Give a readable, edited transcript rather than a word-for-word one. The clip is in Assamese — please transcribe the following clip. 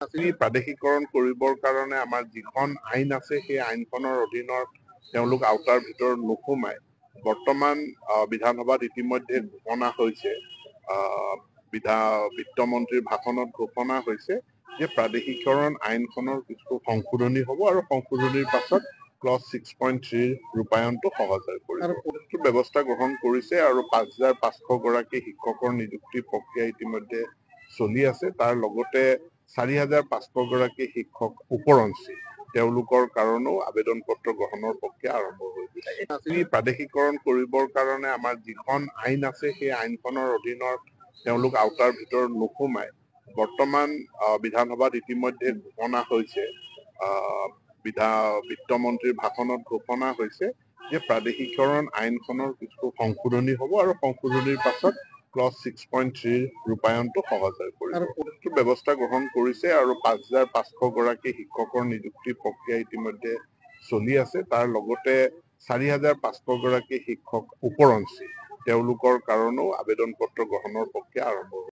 প্ৰাদেশিকৰণ কৰিবৰ কাৰণে আমাৰ যিখন আইন আছে সেই আইনখনৰ অধীনত তেওঁলোক আওতাৰ ভিতৰত নোসোমাই বৰ্তমান বিধানসভাত ইতিমধ্যে ঘোষণা হৈছে বিত্তমন্ত্ৰীৰ ভাষণত ঘোষণা হৈছে যে প্ৰাদেশিকৰণ আইনখনৰ কিছু সংশোধনী হ'ব আৰু সংশোধনীৰ পাছত ক্লজ 6.3 ৰূপায়ণটো সহজ হৈ পৰিব। ব্যৱস্থা গ্ৰহণ কৰিছে আৰু 5,500 গৰাকী শিক্ষকৰ নিযুক্তি প্ৰক্ৰিয়া ইতিমধ্যে চলি আছে। তাৰ লগতে 4,500 গৰাকী শিক্ষক উপৰঞ্চি তেওঁলোকৰ কাৰণেও আবেদন পত্ৰ গ্ৰহণৰ প্ৰক্ৰিয়া আৰম্ভ হৈ গৈছে। প্ৰাদেশিকৰণ কৰিবৰ কাৰণে আমাৰ যিখন আইন আছে সেই আইনখনৰ অধীনত তেওঁলোক আওতাৰ ভিতৰত নোসোমাই বৰ্তমান বিধানসভাত ইতিমধ্যে ঘোষণা হৈছে বিত্তমন্ত্ৰীৰ ভাষণত ঘোষণা হৈছে যে প্ৰাদেশিকৰণ আইনখনৰ কিছু সংশোধনী হ'ব আৰু সংশোধনীৰ পাছত ক্লজ 6.3 ৰূপায়ণটো সহজ হৈ পৰিব। ব্যৱস্থা গ্ৰহণ কৰিছে আৰু 5,500 গৰাকী শিক্ষকৰ নিযুক্তি প্ৰক্ৰিয়া ইতিমধ্যে চলি আছে। তাৰ লগতে 4,500 গৰাকী শিক্ষক উপৰঞ্চি তেওঁলোকৰ কাৰণেও আবেদন পত্ৰ গ্ৰহণৰ প্ৰক্ৰিয়া আৰম্ভ হৈছে।